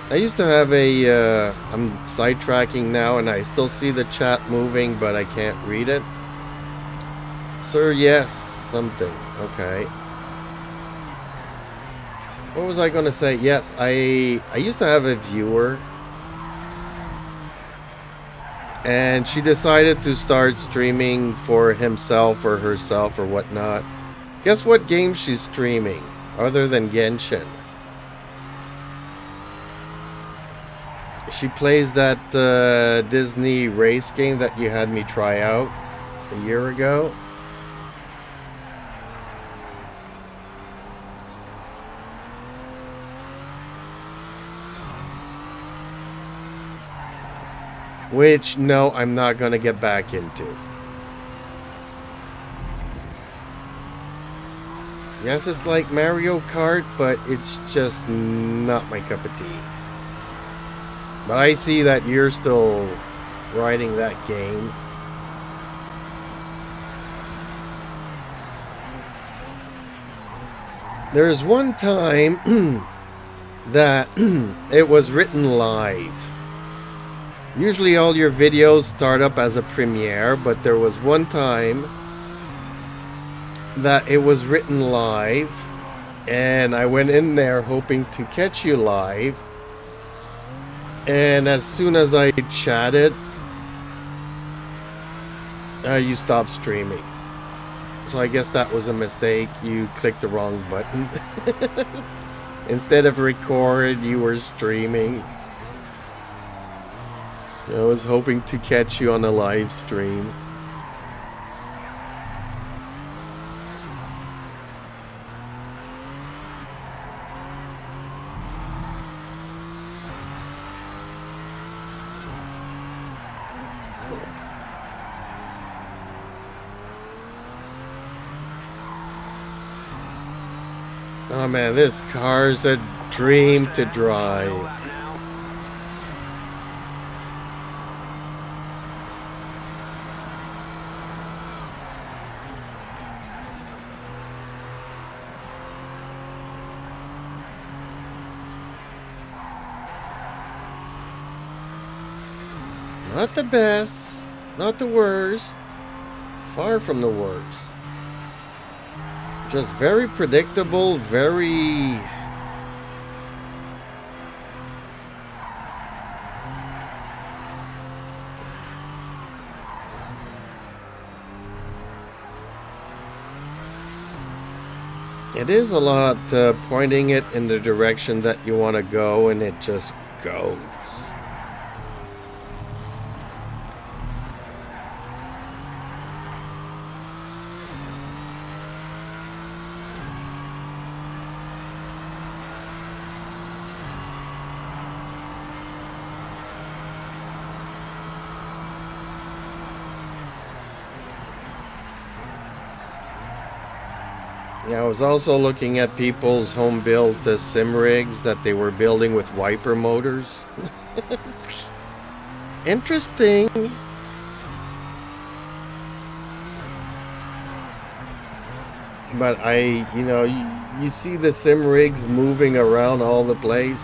I used to have a, I'm sidetracking now and I still see the chat moving, but I can't read it. Sir, yes, something. Okay. What was I going to say? Yes, I used to have a viewer. And she decided to start streaming for himself or herself or whatnot. Guess what game she's streaming, other than Genshin? She plays that Disney race game that you had me try out a year ago. Which, no, I'm not going to get back into. Yes, it's like Mario Kart, but it's just not my cup of tea. But I see that you're still riding that game. There's one time that it was written live. Usually all your videos start up as a premiere, but there was one time that it was written live, and I went in there hoping to catch you live. And as soon as I chatted, you stopped streaming. So I guess that was a mistake. You clicked the wrong button. Instead of record, you were streaming. I was hoping to catch you on a live stream. Oh man, this car's a dream to drive. Not the best, not the worst, far from the worst. Just very predictable, very... It is a lot pointing it in the direction that you want to go, and it just goes. Yeah, I was also looking at people's home-built sim rigs that they were building with wiper motors. Interesting. But you see the sim rigs moving around all the place.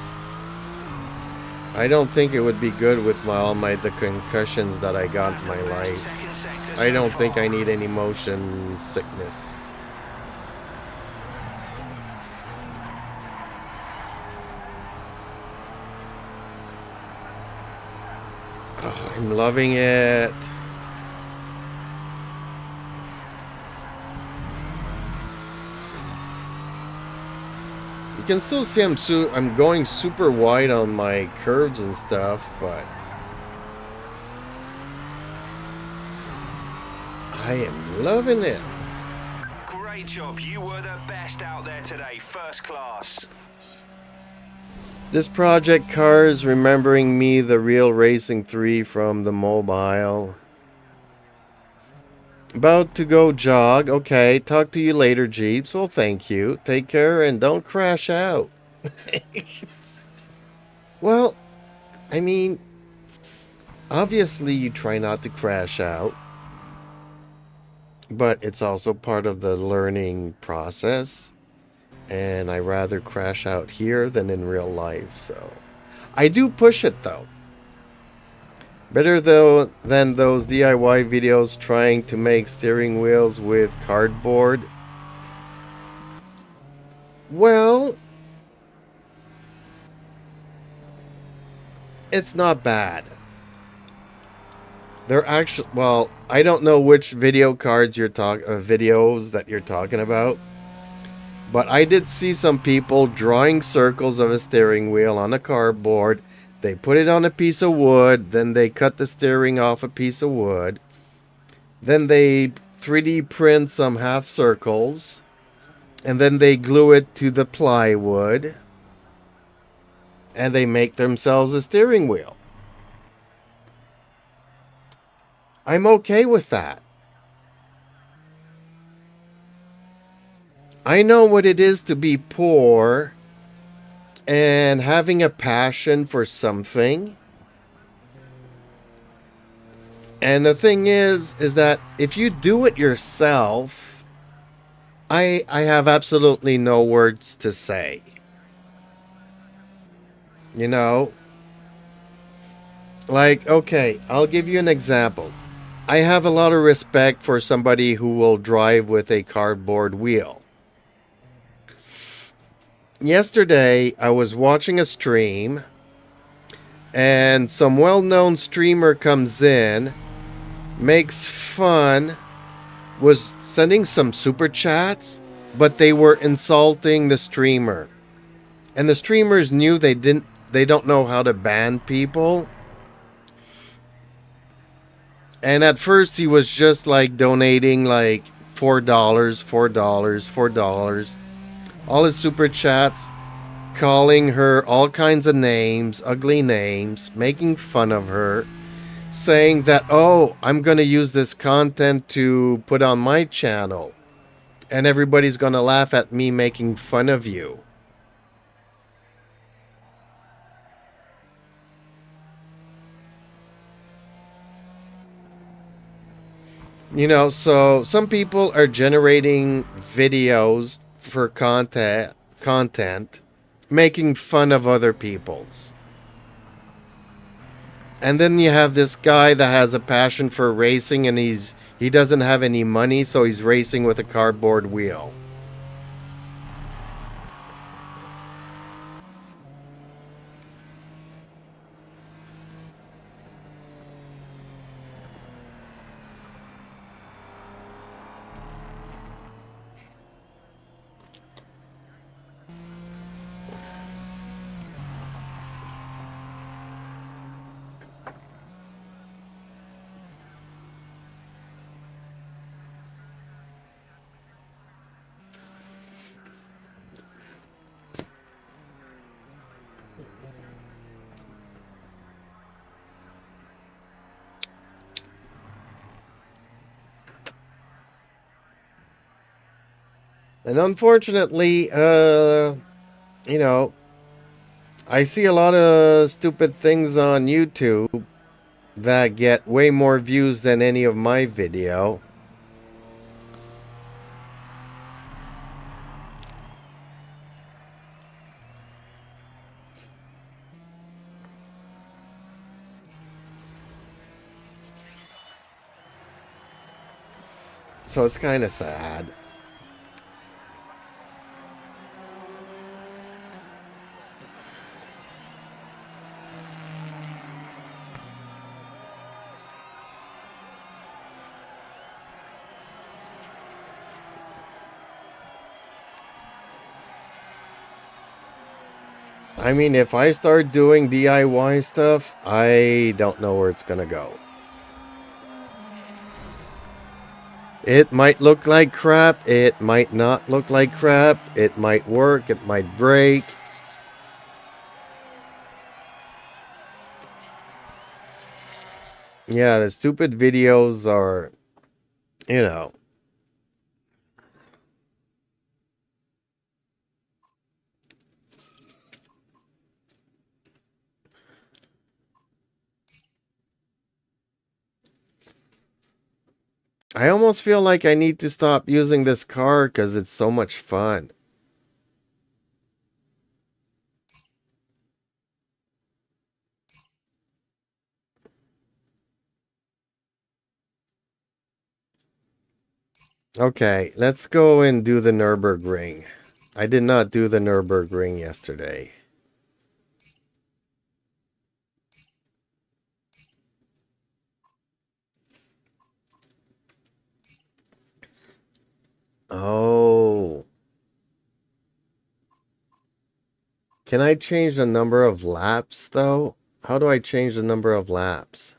I don't think it would be good with the concussions that I got That's in the my best life. second sector I so don't think I far. need any motion sickness. Oh, I'm loving it. You can still see I'm going super wide on my curves and stuff, but I am loving it. Great job. You were the best out there today. First class. This project car is remembering me the real Racing 3 from the mobile. About to go jog. Okay, talk to you later, Jeeps. Well, thank you. Take care and don't crash out. Well, I mean, obviously you try not to crash out, but it's also part of the learning process. And I rather crash out here than in real life, so I do push it though. Better though than those DIY videos trying to make steering wheels with cardboard. Well, it's not bad. They're actually, well, I don't know which videos that you're talking about, but I did see some people drawing circles of a steering wheel on a cardboard. They put it on a piece of wood, then they cut the steering off a piece of wood. Then they 3D print some half circles, and then they glue it to the plywood, and they make themselves a steering wheel. I'm okay with that. I know what it is to be poor and having a passion for something. And the thing is that if you do it yourself, I have absolutely no words to say. You know, like, okay, I'll give you an example. I have a lot of respect for somebody who will drive with a cardboard wheel. Yesterday, I was watching a stream, and some well known streamer comes in, makes fun, was sending some super chats, but they were insulting the streamer. And the streamers knew they don't know how to ban people. And at first he was just like donating like $4, $4, $4. All his super chats, calling her all kinds of names, ugly names, making fun of her, saying that, oh, I'm going to use this content to put on my channel. And everybody's going to laugh at me making fun of you. So some people are generating videos for content, making fun of other people's. And then you have this guy that has a passion for racing, and he doesn't have any money, so he's racing with a cardboard wheel. And unfortunately, you know, I see a lot of stupid things on YouTube that get way more views than any of my video. So it's kind of sad. I mean, if I start doing DIY stuff, I don't know where it's gonna go. It might look like crap, it might not look like crap, it might work, it might break. Yeah, the stupid videos are, you know. I almost feel like I need to stop using this car because it's so much fun. Okay, let's go and do the Nürburgring. I did not do the Nürburgring yesterday. Oh. Can I change the number of laps, though? How do I change the number of laps?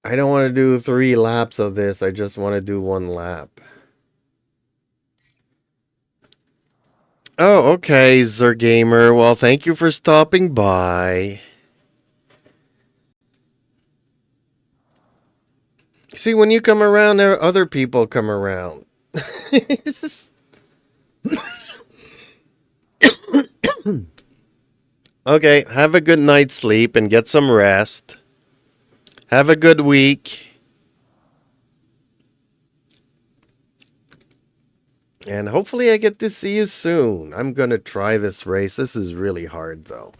I don't want to do 3 laps of this. I just want to do 1 lap. Oh, okay, Zergamer. Well, thank you for stopping by. See, when you come around, there other people come around. Okay, have a good night's sleep and get some rest. Have a good week. And hopefully I get to see you soon. I'm going to try this race. This is really hard, though.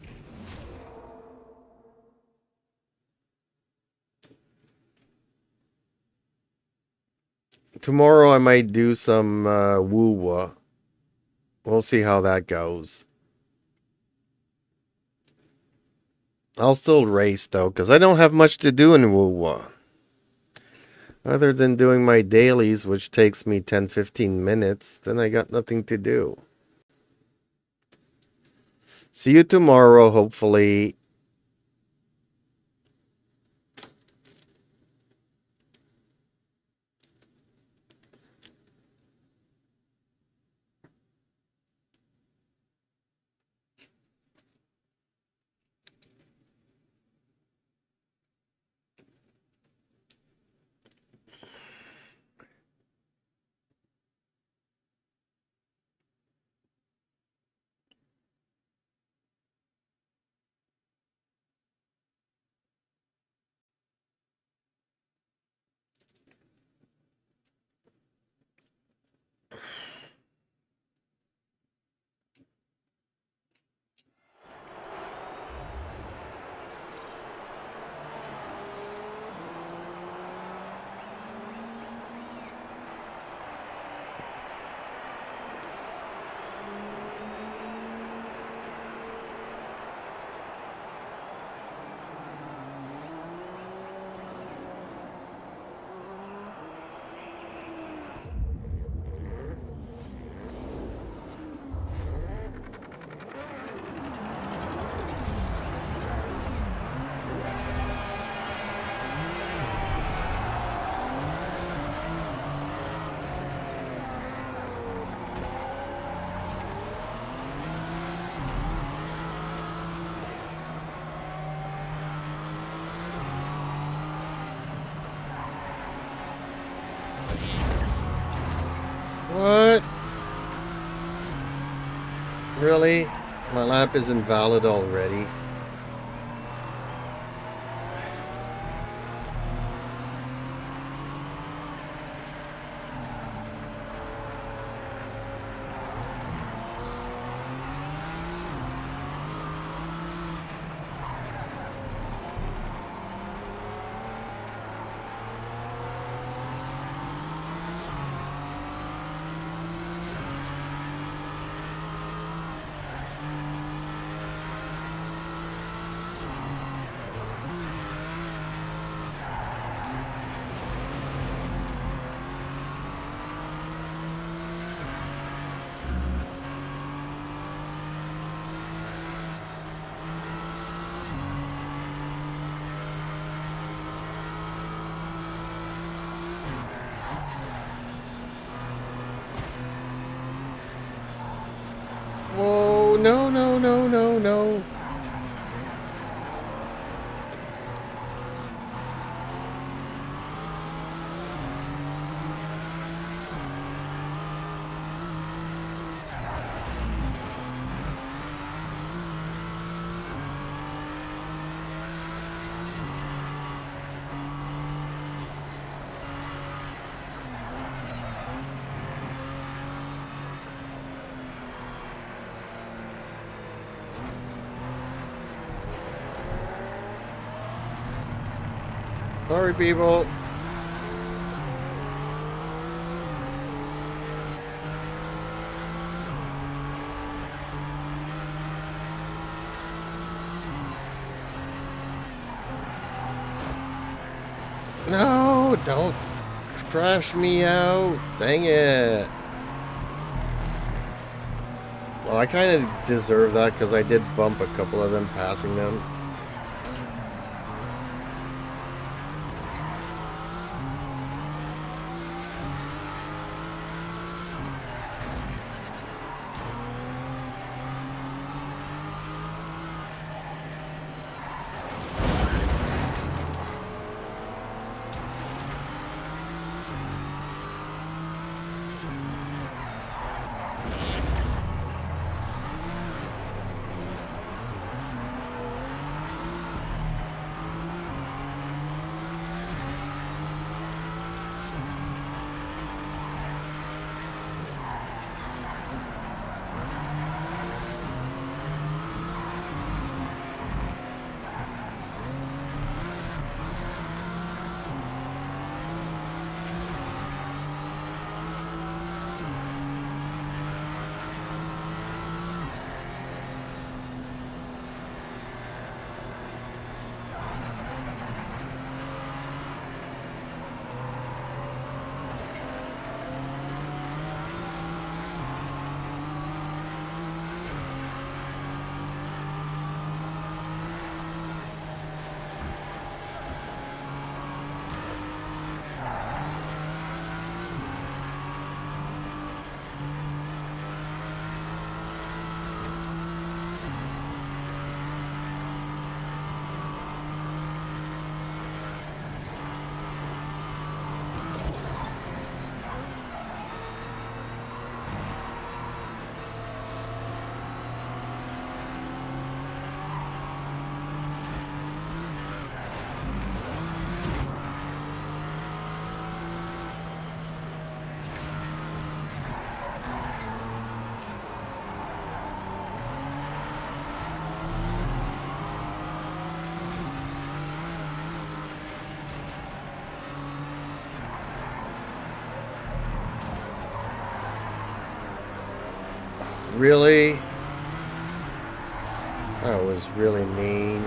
Tomorrow I might do some wuwa. We'll see how that goes. I'll still race, though, because I don't have much to do in wuwa. Other than doing my dailies, which takes me 10-15 minutes, then I got nothing to do. See you tomorrow, hopefully. What? Really? My lap is invalid already. No, no, no, no, no. Sorry, people. No, don't crash me out. Dang it. Well, I kind of deserve that because I did bump a couple of them passing them. Really? That was really mean.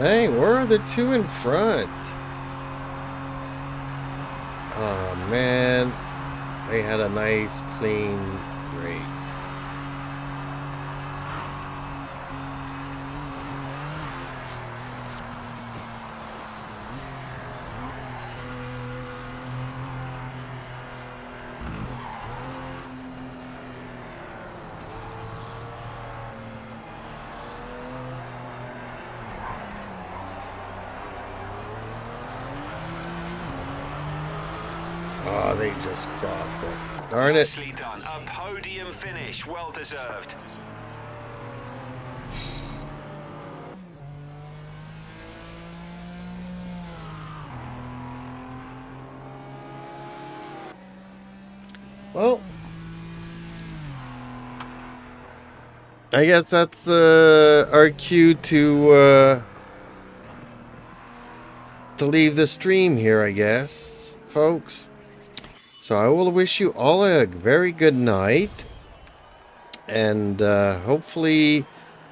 Hey, where are the two in front? Oh man, they had a nice clean race. Oh, they just crossed it. Darn it. Nicely done. A podium finish. Well deserved. Well, I guess that's our cue to leave the stream here, I guess, folks. So I will wish you all a very good night, and hopefully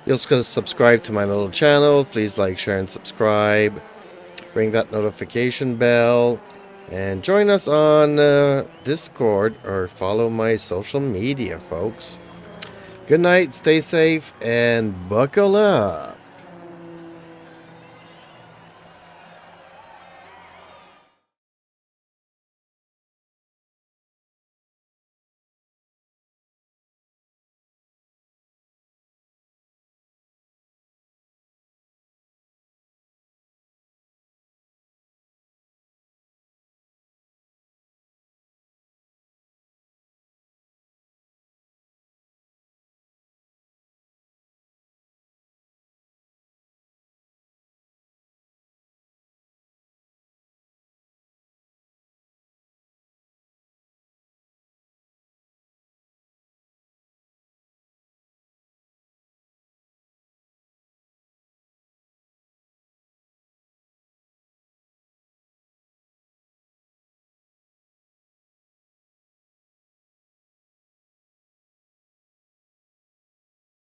you'll subscribe to my little channel. Please like, share, and subscribe. Ring that notification bell, and join us on Discord or follow my social media, folks. Good night, stay safe, and buckle up.